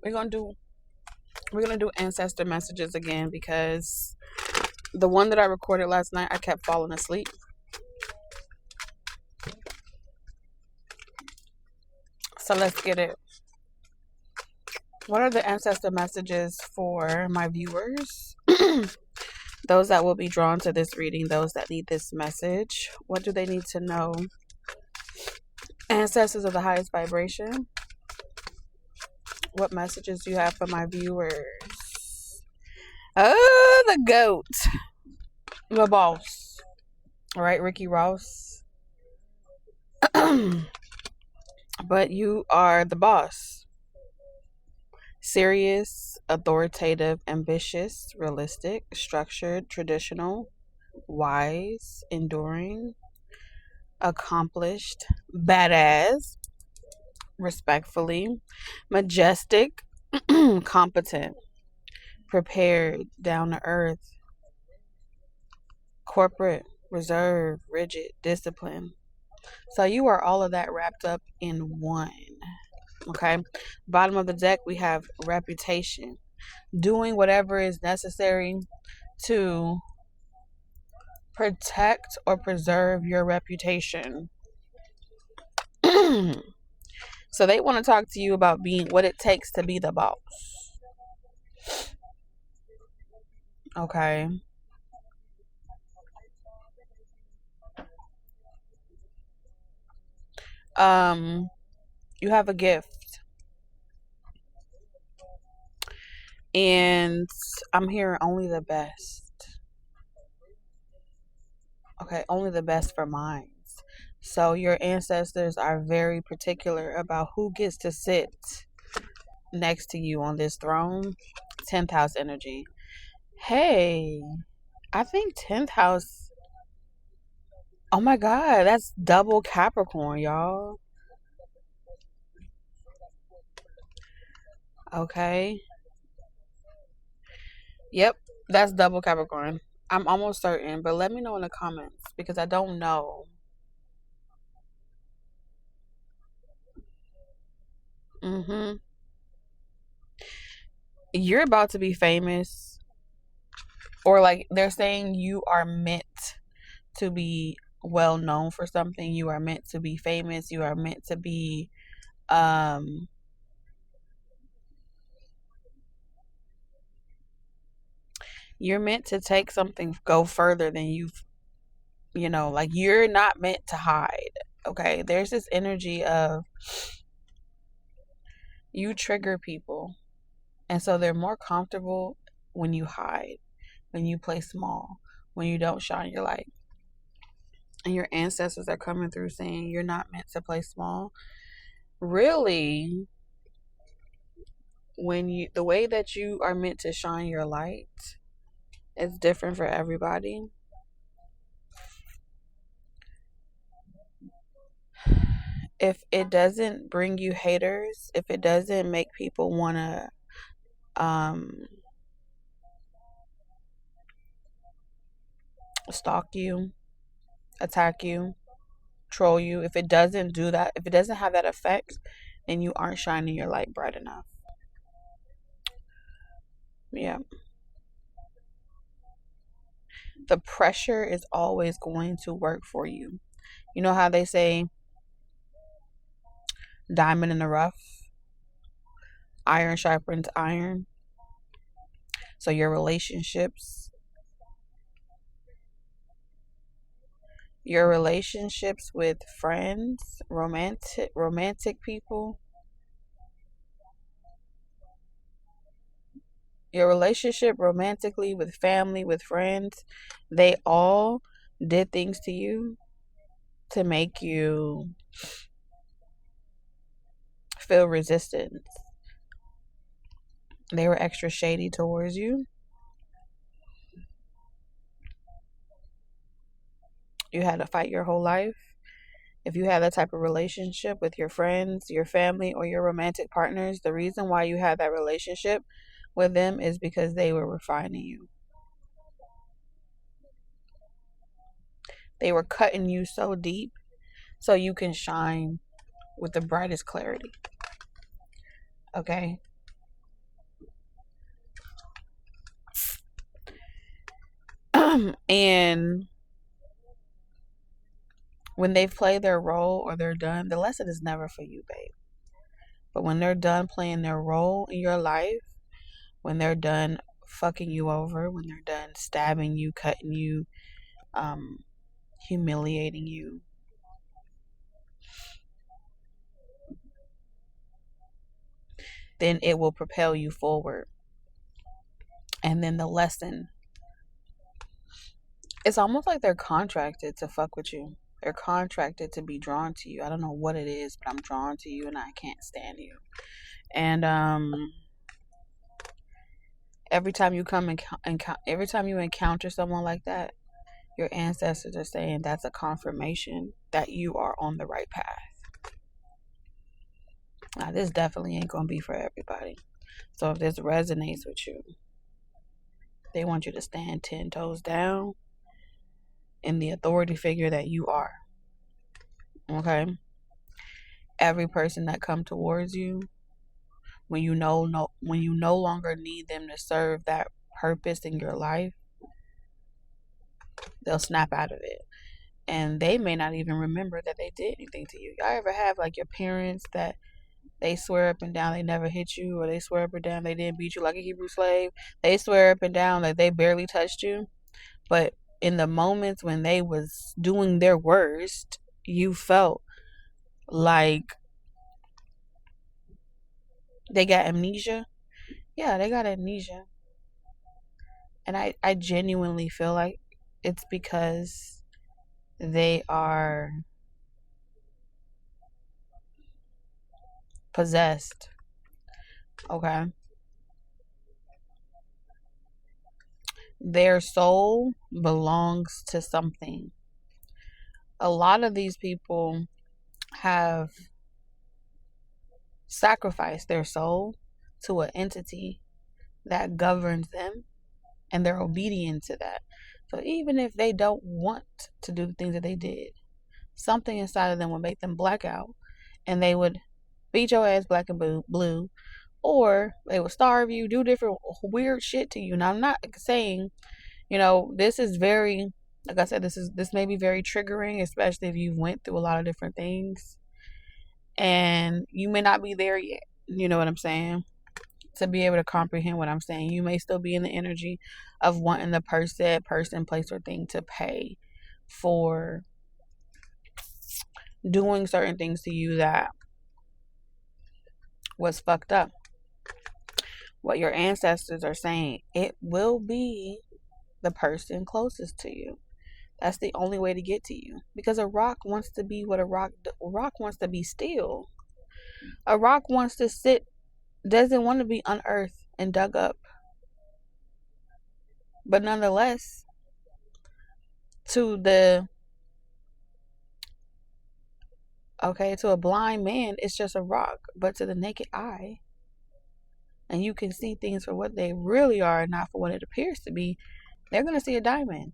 we're gonna do ancestor messages again, because the one that I recorded last night, I kept falling asleep. So let's get it. What are the ancestor messages for my viewers? Those that will be drawn to this reading, those that need this message. What do they need to know? Ancestors of the highest vibration. What messages do you have for my viewers? Oh, the goat. The boss. All right, Ricky Ross. But you are the boss. Serious, authoritative, ambitious, realistic, structured, traditional, wise, enduring, accomplished, badass, respectfully, majestic, competent, prepared, down to earth, corporate, reserved, rigid, disciplined. So you are all of that wrapped up in one. Okay. Bottom of the deck, we have reputation. Doing whatever is necessary to protect or preserve your reputation. So they want to talk to you about being what it takes to be the boss. Okay. You have a gift. And I'm hearing only the best. Okay, only the best for minds. So your ancestors are very particular about who gets to sit next to you on this throne. 10th house energy. Hey, I think 10th house. Oh my God, that's double Capricorn, y'all. Okay. Yep, that's double Capricorn. I'm almost certain, but let me know in the comments because I don't know. You're about to be famous, or like they're saying you are meant to be well known for something. You are meant to be famous. You are meant to be you're meant to take something, go further than like you're not meant to hide. Okay, there's this energy of you trigger people, and so they're more comfortable when you hide, when you play small, when you don't shine your light. And your ancestors are coming through saying you're not meant to play small. Really, the way that you are meant to shine your light is different for everybody. If it doesn't bring you haters, if it doesn't make people want to stalk you, attack you, troll you, if it doesn't do that, if it doesn't have that effect, then you aren't shining your light bright enough. Yeah. The pressure is always going to work for you. You know how they say diamond in the rough, iron sharpens iron. So your relationships with friends, romantic people, your relationship romantically with family, with friends, they all did things to you to make you feel resistance. They were extra shady towards you. You had to fight your whole life. If you have that type of relationship with your friends, your family, or your romantic partners, the reason why you had that relationship with them is because they were refining you. They were cutting you so deep so you can shine with the brightest clarity. Okay? And when they've played their role or they're done, the lesson is never for you, babe. But when they're done playing their role in your life, when they're done fucking you over, when they're done stabbing you, cutting you, humiliating you, then it will propel you forward. And then the lesson, it's almost like they're contracted to fuck with you. They're contracted to be drawn to you. I don't know what it is, but I'm drawn to you and I can't stand you. And every time you every time you encounter someone like that, your ancestors are saying that's a confirmation that you are on the right path. Now, this definitely ain't gonna be for everybody. So if this resonates with you, they want you to stand 10 toes down in the authority figure that you are. Okay? Every person that come towards you, when you no longer need them to serve that purpose in your life, they'll snap out of it. And they may not even remember that they did anything to you. Y'all ever have like your parents that they swear up and down they never hit you, or they swear up and down they didn't beat you like a Hebrew slave? They swear up and down that they barely touched you. But in the moments when they was doing their worst, you felt like they got amnesia. Yeah, they got amnesia. And I genuinely feel like it's because they are possessed. Okay? Their soul belongs to something. A lot of these people have sacrificed their soul to an entity that governs them, and they're obedient to that. So even if they don't want to do the things that they did, something inside of them would make them black out, and they would beat your ass black and blue, or they would starve you, do different weird shit to you. Now, I'm not saying, this is very, like I said, this may be very triggering, especially if you went through a lot of different things and you may not be there yet. You know what I'm saying? To be able to comprehend what I'm saying, you may still be in the energy of wanting the person, place, or thing to pay for doing certain things to you that was fucked up. What your ancestors are saying, it will be the person closest to you. That's the only way to get to you. Because a rock wants to be what a rock wants to be still. A rock wants to sit, doesn't want to be unearthed and dug up. But nonetheless, to a blind man, it's just a rock. But to the naked eye, and you can see things for what they really are and not for what it appears to be, they're going to see a diamond.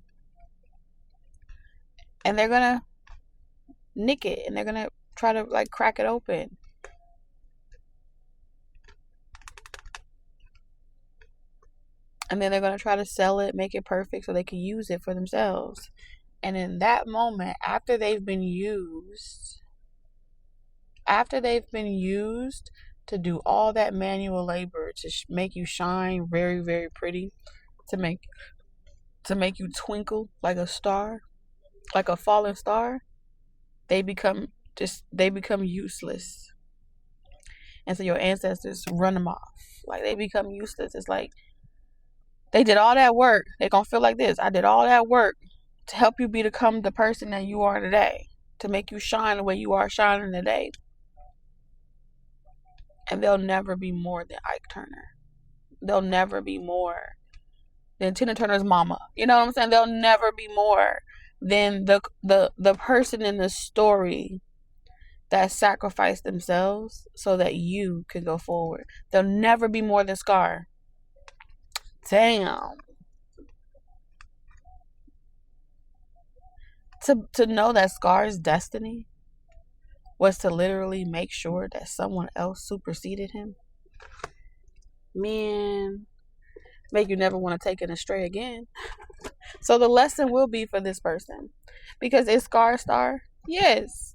And they're going to nick it, and they're going to try to crack it open. And then they're going to try to sell it, make it perfect so they can use it for themselves. And in that moment, after they've been used to do all that manual labor to make you shine very, very pretty, to make you twinkle like a star, like a fallen star, they become useless. And so your ancestors run them off. They become useless. It's like they did all that work. They're going to feel like this. I did all that work to help you become the person that you are today, to make you shine the way you are shining today. And they'll never be more than Ike Turner. They'll never be more than Tina Turner's mama. You know what I'm saying? They'll never be more than the person in the story that sacrificed themselves so that you can go forward. They'll never be more than Scar. Damn. To know that Scar's destiny was to literally make sure that someone else superseded him. Man, make you never want to take it astray again. So the lesson will be for this person. Because it's star? Yes.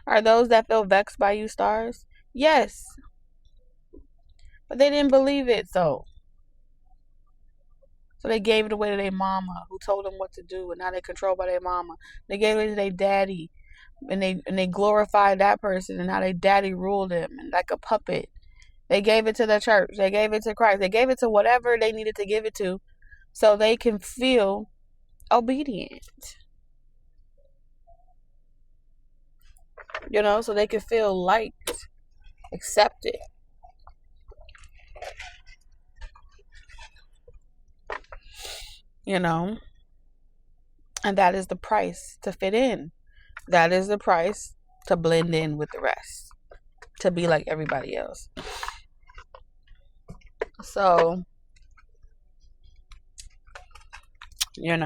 Are those that feel vexed by you stars? Yes. But they didn't believe it, so they gave it away to their mama, who told them what to do, and now they're controlled by their mama. They gave it to their daddy, and they glorified that person, and now their daddy ruled them and like a puppet. They gave it to the church. They gave it to Christ. They gave it to whatever they needed to give it to, so they can feel obedient. So they can feel liked, accepted. And that is the price to fit in. That is the price to blend in with the rest, to be like everybody else. So, you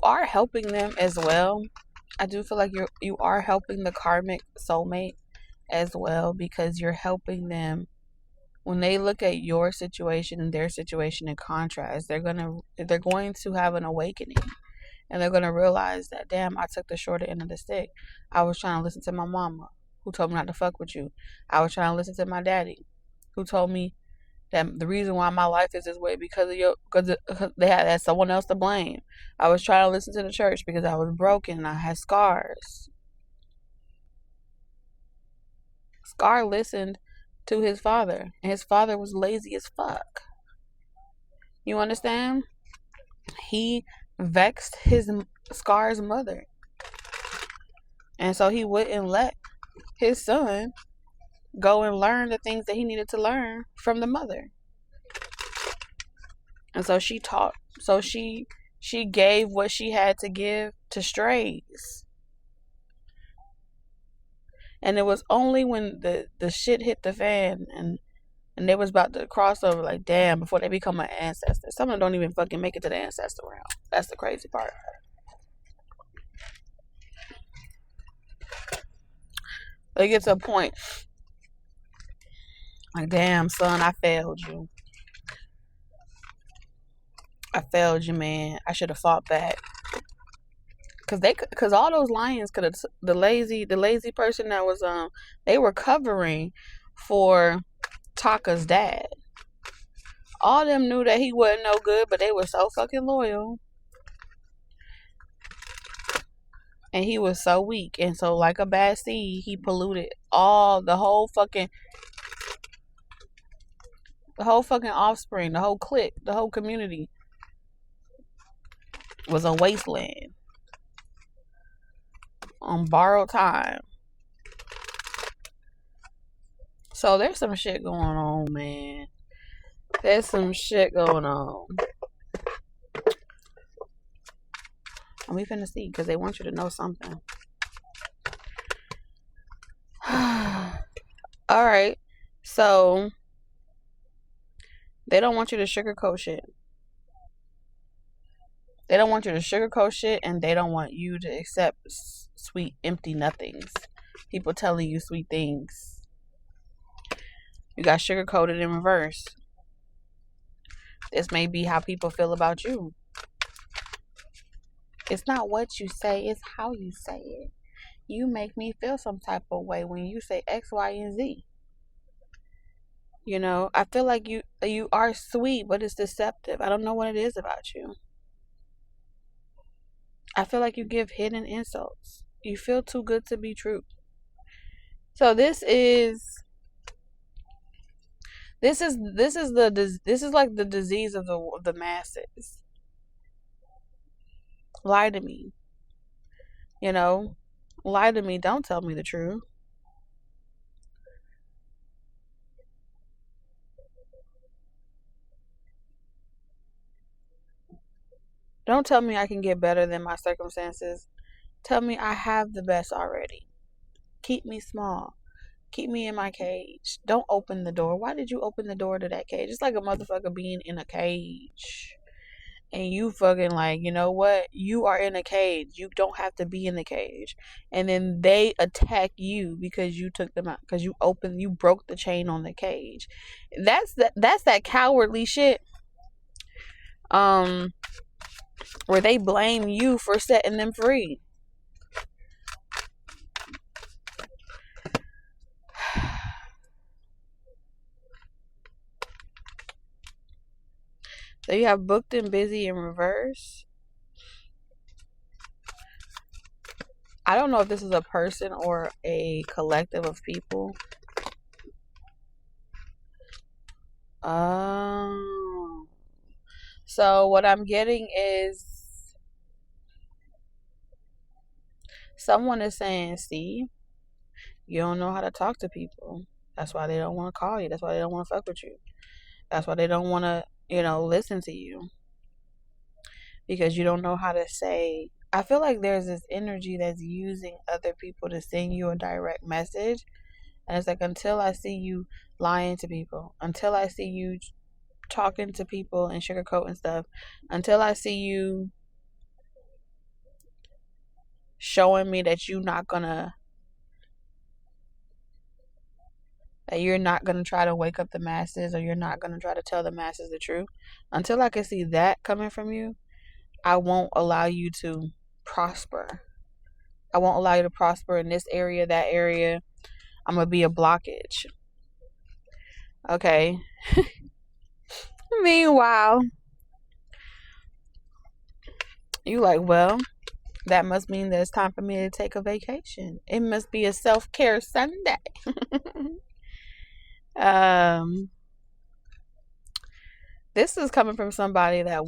are helping them as well. I do feel like you are helping the karmic soulmate as well, because you're helping them. When they look at your situation and their situation in contrast, they're going to have an awakening, and they're going to realize that, damn, I took the shorter end of the stick. I was trying to listen to my mama, who told me not to fuck with you. I was trying to listen to my daddy, who told me that the reason why my life is this way because they had someone else to blame. I was trying to listen to the church because I was broken and I had scars. Scar listened to his father, and his father was lazy as fuck. You understand? He vexed Scar's mother, and so he wouldn't let his son go and learn the things that he needed to learn from the mother. And so she taught. So she gave what she had to give to strays. And it was only when the shit hit the fan and they was about to cross over, like, damn, before they become an ancestor. Some of them don't even fucking make it to the ancestor realm. That's the crazy part. They get to a point like, damn, son, I failed you. I failed you, man. I should have fought back. Cause all those lions could have, the lazy person that was they were covering for Taka's dad. All of them knew that he wasn't no good, but they were so fucking loyal. And he was so weak, and so like a bad seed, he polluted the whole fucking offspring, the whole clique, the whole community was a wasteland on borrowed time. So there's some shit going on, man. There's some shit going on. And we finna see, because they want you to know something. Alright. So they don't want you to sugarcoat shit. They don't want you to sugarcoat shit, and they don't want you to accept sweet, empty nothings. People telling you sweet things. You got sugarcoated in reverse. This may be how people feel about you. It's not what you say, it's how you say it. You make me feel some type of way when you say X, Y, and Z. I feel like you are sweet, but it's deceptive. I don't know what it is about you. I feel like you give hidden insults. You feel too good to be true. So this is like the disease of the masses. Lie to me. Lie to me. Don't tell me the truth. Don't tell me I can get better than my circumstances. Tell me I have the best already. Keep me small. Keep me in my cage. Don't open the door. Why did you open the door to that cage? It's like a motherfucker being in a cage. and you fucking like, you know what? You are in a cage. You don't have to be in the cage. And then they attack you because you took them out, because you broke the chain on the cage. That's that cowardly shit. Where they blame you for setting them free. So you have booked and busy in reverse. I don't know if this is a person or a collective of people. So what I'm getting is someone is saying, see, you don't know how to talk to people. That's why they don't want to call you. That's why they don't want to fuck with you. That's why they don't want to, listen to you. Because you don't know how to say. I feel like there's this energy that's using other people to send you a direct message. And it's like, until I see you lying to people, until I see you talking to people and sugarcoating stuff, until I see you showing me that you're not gonna try to wake up the masses, or you're not gonna try to tell the masses the truth, until I can see that coming from you, I won't allow you to prosper. I won't allow you to prosper in this area, that area. I'm gonna be a blockage. Okay. Meanwhile, you like, well, that must mean that it's time for me to take a vacation. It must be a self-care Sunday. This is coming from somebody that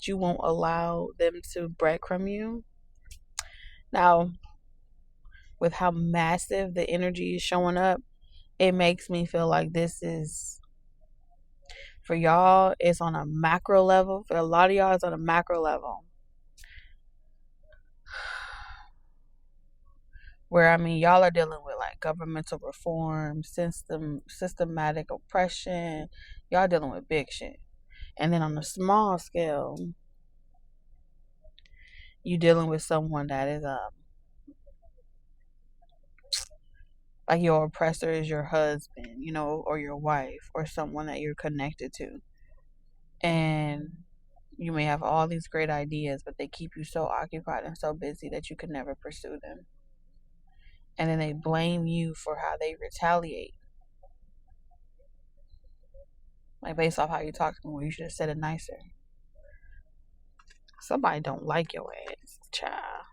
you won't allow them to breadcrumb you. Now, with how massive the energy is showing up, it makes me feel like this is, for y'all, it's on a macro level. For a lot of y'all, it's on a macro level. Where, y'all are dealing with like governmental reform, systematic oppression. Y'all dealing with big shit. And then on a small scale, you dealing with someone that is like your oppressor is your husband, or your wife, or someone that you're connected to. And you may have all these great ideas, but they keep you so occupied and so busy that you can never pursue them. And then they blame you for how they retaliate. Like, based off how you talk to them, where you should have said it nicer. Somebody don't like your ass, child.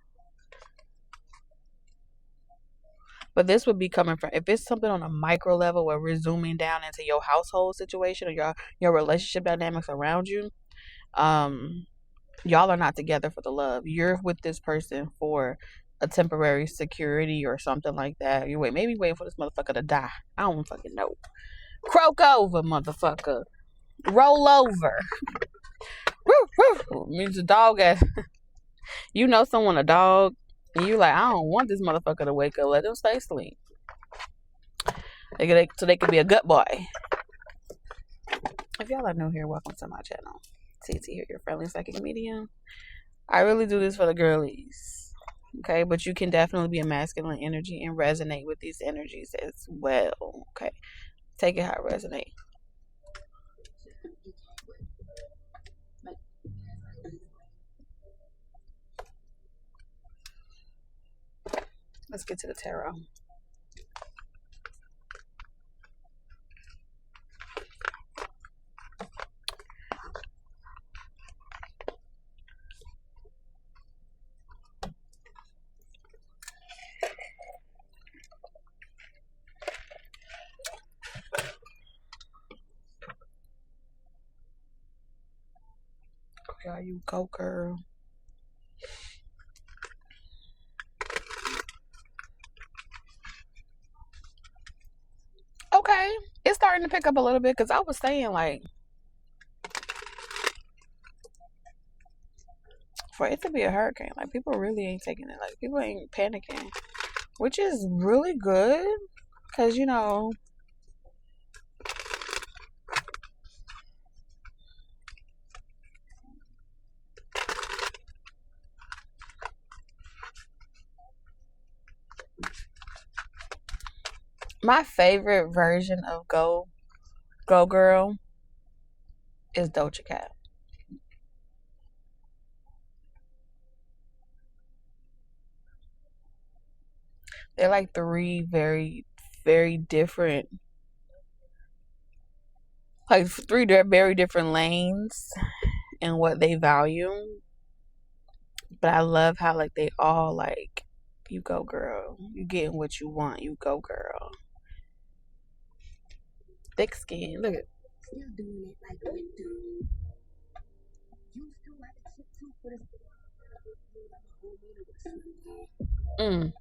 But this would be coming from, if it's something on a micro level where we're zooming down into your household situation or your relationship dynamics around you, y'all are not together for the love. You're with this person for a temporary security or something like that. You maybe waiting for this motherfucker to die. I don't fucking know. Croak over, motherfucker. Roll over. Means a dog ass. You know someone a dog, and you like, I don't want this motherfucker to wake up. Let them stay asleep. So they could be a gut boy. If y'all are new here, welcome to my channel. TT here, your friendly psychic medium. I really do this for the girlies. Okay, but you can definitely be a masculine energy and resonate with these energies as well. Okay, take it how it resonates. Let's get to the tarot. Okay, you go, girl. Okay, it's starting to pick up a little bit, because I was saying, like, for it to be a hurricane, like, people really ain't taking it, like, people ain't panicking, which is really good, because, My favorite version of Go Girl is Doja Cat. They're like three very, very different, like three very different lanes in what they value. But I love how like they all like, you go girl, you getting what you want, you go girl. Thick skin, look at. Mm.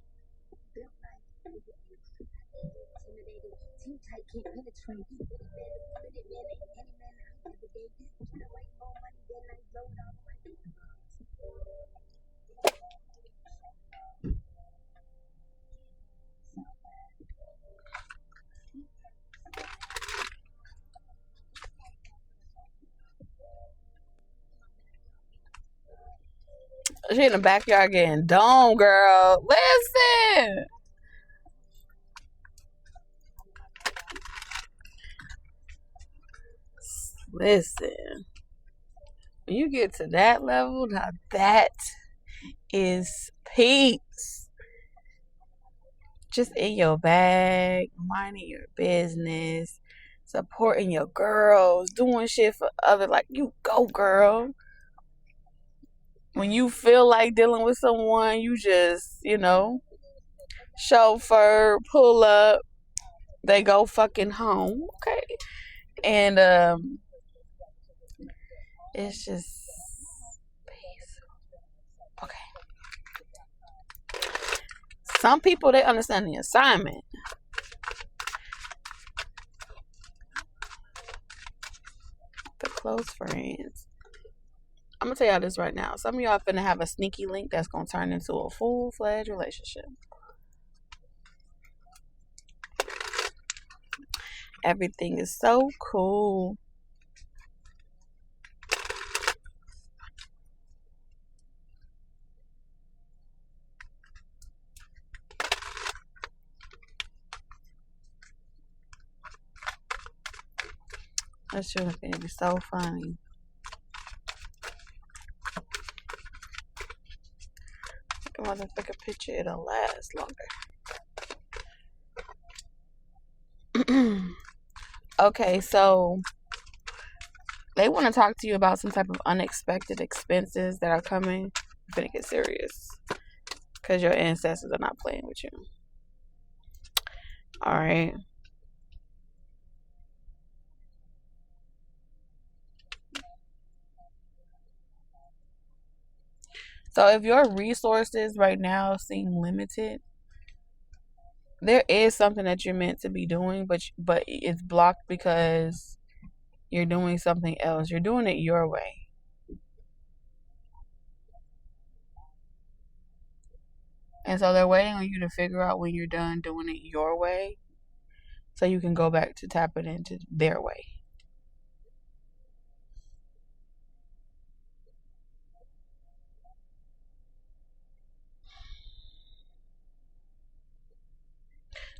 She in the backyard getting dome, girl. Listen. Listen. When you get to that level, now that is peace. Just in your bag, minding your business, supporting your girls, doing shit for other, like, you go girl. When you feel like dealing with someone, you just, chauffeur, pull up, they go fucking home. Okay. And it's just peaceful. Okay. Some people, they understand the assignment. The close friends. I'm gonna tell y'all this right now. Some of y'all finna have a sneaky link that's gonna turn into a full-fledged relationship. Everything is so cool. That shit is gonna be so funny. Take a motherfucking picture, it'll last longer. Okay, so they want to talk to you about some type of unexpected expenses that are coming. You're gonna get serious because your ancestors are not playing with you. All right. So if your resources right now seem limited, there is something that you're meant to be doing, but it's blocked because you're doing something else. You're doing it your way. And so they're waiting on you to figure out when you're done doing it your way so you can go back to tapping into their way.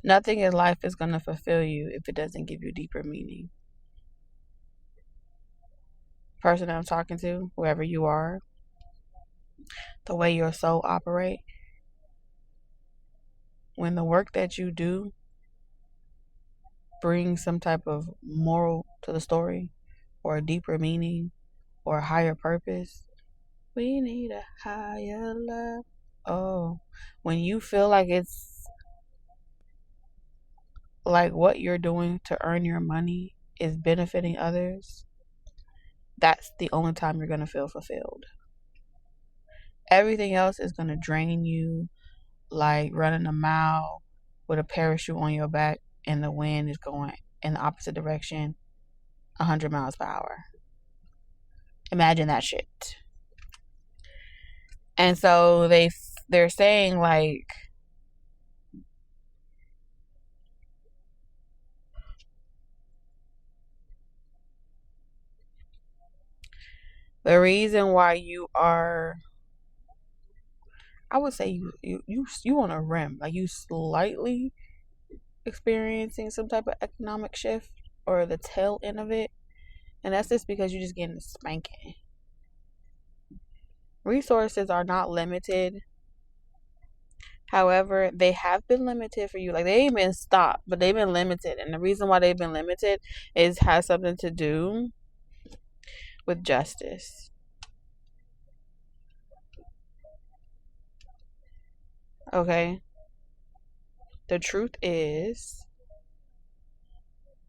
Nothing in life is going to fulfill you if it doesn't give you deeper meaning. Person that I'm talking to, whoever you are, the way your soul operates, when the work that you do brings some type of moral to the story or a deeper meaning or a higher purpose, we need a higher love. Oh, when you feel like it's like what you're doing to earn your money is benefiting others, that's the only time you're going to feel fulfilled. Everything else is going to drain you, like running a mile with a parachute on your back and the wind is going in the opposite direction 100 miles per hour. Imagine that shit. And so they're saying like, the reason why you are, I would say you on a rim, like you slightly experiencing some type of economic shift or the tail end of it. And that's just because you're just getting spanking. Resources are not limited. However, they have been limited for you. Like, they ain't been stopped, but they've been limited. And the reason why they've been limited has something to do with justice. Okay? The truth is,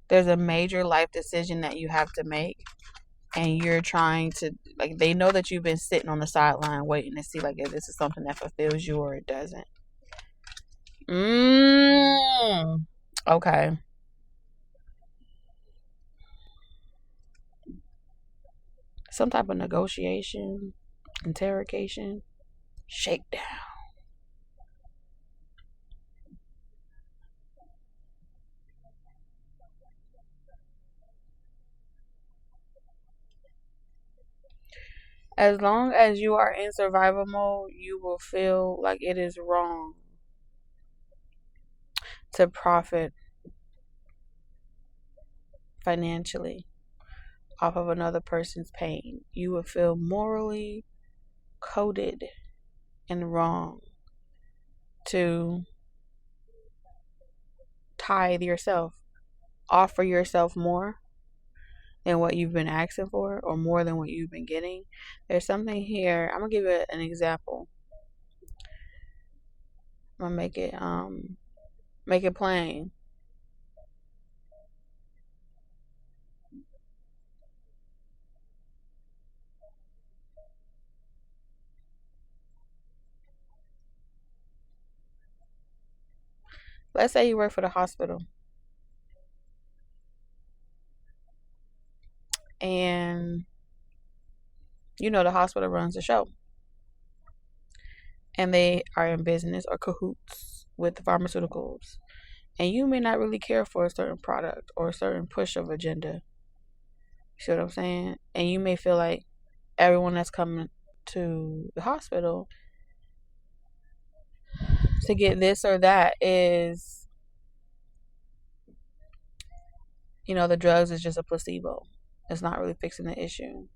there's a major life decision that you have to make. And you're trying to, like, they know that you've been sitting on the sideline waiting to see, like, if this is something that fulfills you or it doesn't. Okay. Some type of negotiation, interrogation, shakedown. As long as you are in survival mode, you will feel like it is wrong to profit financially off of another person's pain. You will feel morally coded and wrong to tithe yourself, offer yourself more than what you've been asking for or more than what you've been getting. There's something here. I'm gonna give it an example. I'm gonna make it plain. Let's say you work for the hospital and you know the hospital runs the show and they are in business or cahoots with the pharmaceuticals, and you may not really care for a certain product or a certain push of agenda. You see what I'm saying? And you may feel like everyone that's coming to the hospital to get this or that is, you know, the drugs is just a placebo. It's not really fixing the issue.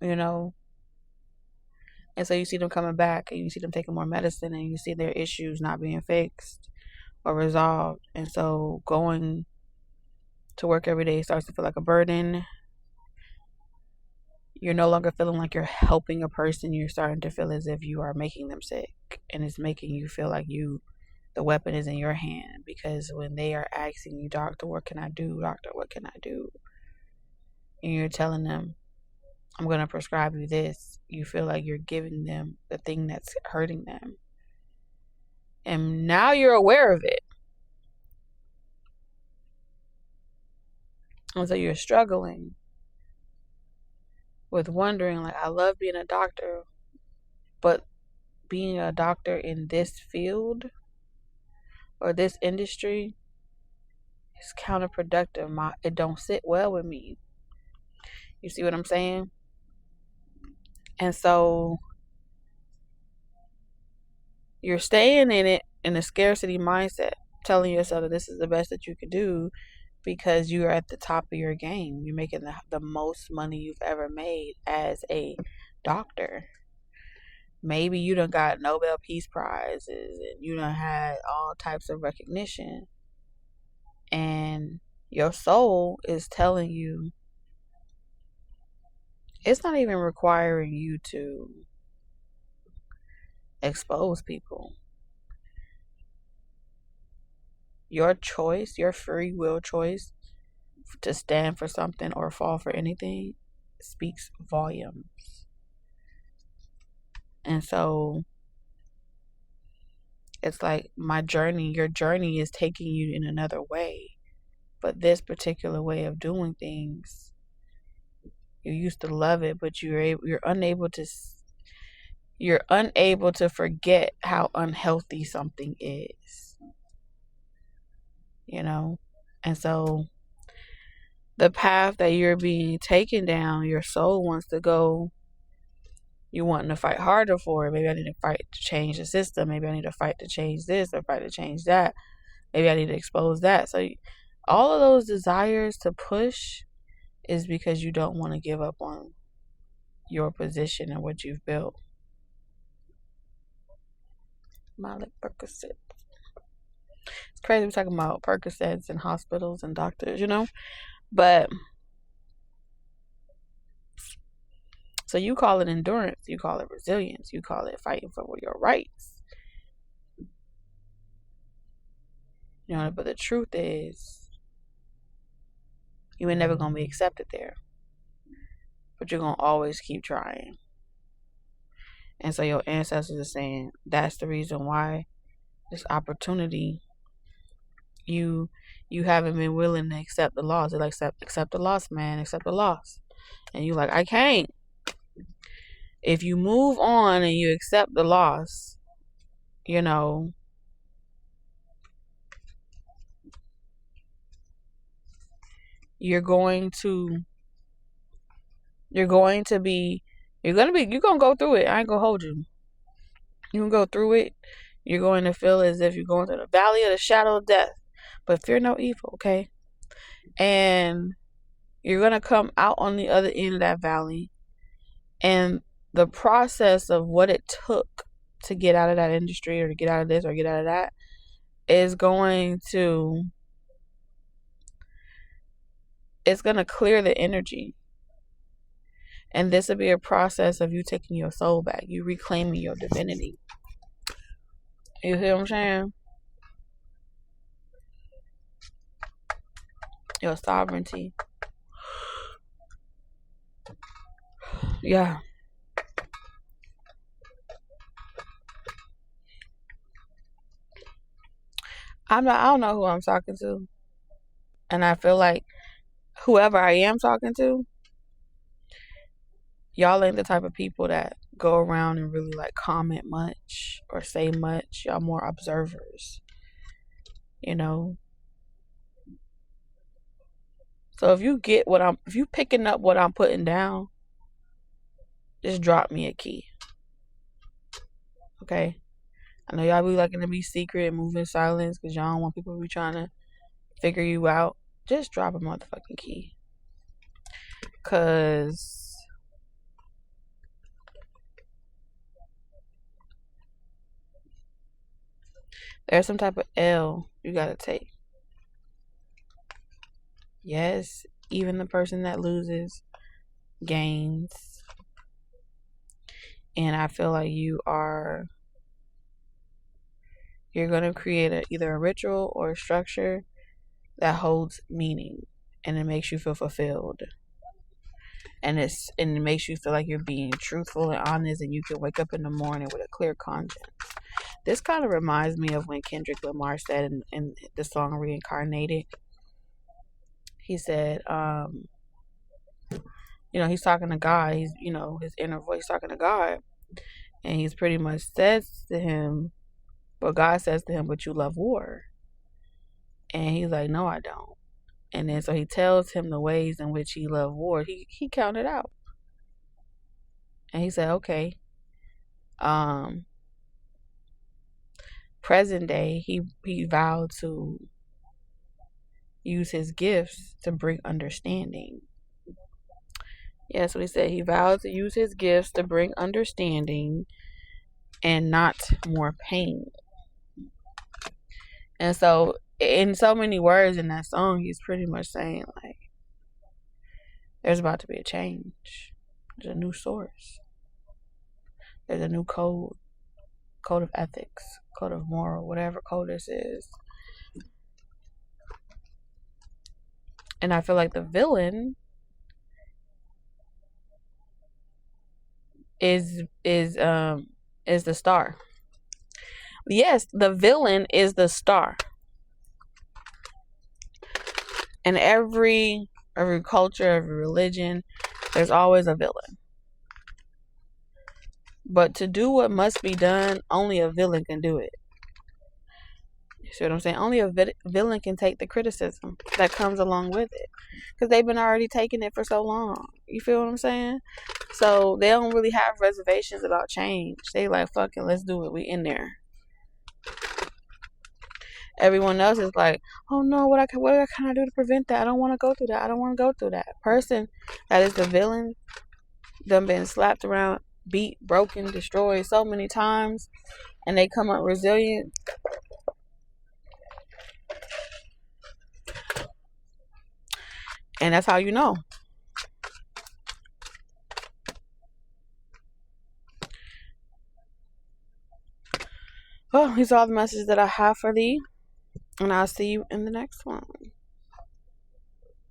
You know? And so you see them coming back and you see them taking more medicine and you see their issues not being fixed or resolved. And so going to work every day starts to feel like a burden. You're no longer feeling like you're helping a person. You're starting to feel as if you are making them sick. And it's making you feel like the weapon is in your hand. Because when they are asking you, doctor, what can I do? Doctor, what can I do? And you're telling them, I'm going to prescribe you this. You feel like you're giving them the thing that's hurting them. And now you're aware of it. And so you're struggling with wondering, like, I love being a doctor, but being a doctor in this field or this industry is counterproductive. It don't sit well with me. You see what I'm saying? And so you're staying in it in a scarcity mindset, telling yourself that this is the best that you can do because you are at the top of your game. You're making the most money you've ever made as a doctor. Maybe you done got Nobel Peace Prizes and you done had all types of recognition. And your soul is telling you it's not even requiring you to expose people. Your choice, your free will choice to stand for something or fall for anything speaks volumes. And so it's like your journey is taking you in another way. But this particular way of doing things, you used to love it, but you're unable to forget how unhealthy something is. You know? And so the path that you're being taken down, your soul wants to go You wanting to fight harder for it. Maybe I need to fight to change the system. Maybe I need to fight to change this or fight to change that. Maybe I need to expose that. So all of those desires to push is because you don't want to give up on your position and what you've built. Malik Percocet. It's crazy we're talking about Percocets and hospitals and doctors, But so you call it endurance, you call it resilience, you call it fighting for your rights. But the truth is, you ain't never gonna be accepted there. But you're gonna always keep trying. And so your ancestors are saying that's the reason why this opportunity, you haven't been willing to accept the loss. They're like, accept the loss, man, accept the loss. And you like, I can't. If you move on and you accept the loss, you're going to go through it. I ain't gonna hold you. You can go through it. You're going to feel as if you're going through the valley of the shadow of death. But fear no evil, okay? And you're going to come out on the other end of that valley. And the process of what it took to get out of that industry or to get out of this or get out of that is going to clear the energy. And this will be a process of you taking your soul back, you reclaiming your divinity. You see what I'm saying? Your sovereignty. Yeah. I don't know who I'm talking to. And I feel like whoever I am talking to, y'all ain't the type of people that go around and really like comment much or say much. Y'all more observers. So if you picking up what I'm putting down, just drop me a key. Okay? I know y'all be liking to be secret and move in silence because y'all don't want people to be trying to figure you out. Just drop a motherfucking key. Because there's some type of L you gotta take. Yes, even the person that loses gains. And I feel like you're going to create either a ritual or a structure that holds meaning, and it makes you feel fulfilled. And it makes you feel like you're being truthful and honest, and you can wake up in the morning with a clear conscience. This kind of reminds me of when Kendrick Lamar said in the song Reincarnated. He said, he's talking to God. He's, his inner voice talking to God. And he's pretty much says to him, but God says to him, but you love war. And he's like, no, I don't. And then so he tells him the ways in which he loved war. He counted out. And he said, okay. Present day, he vowed to use his gifts to bring understanding. Yeah, so he said he vowed to use his gifts to bring understanding and not more pain. And so, in so many words in that song, he's pretty much saying, like, there's about to be a change. There's a new source. There's a new code of ethics, code of moral, whatever code this is. And I feel like the villain is the star. Yes, the villain is the star. In every culture, every religion, there's always a villain. But to do what must be done, only a villain can do it. You see what I'm saying? Only a villain can take the criticism that comes along with it. Because they've been already taking it for so long. You feel what I'm saying? So they don't really have reservations about change. They like, fucking, let's do it. We in there. Everyone else is like, oh no, what can I do to prevent that? I don't want to go through that. I don't want to go through that. Person that is the villain, them been slapped around, beat, broken, destroyed so many times, and they come up resilient. And that's how you know. Well, these are all the messages that I have for thee. And I'll see you in the next one.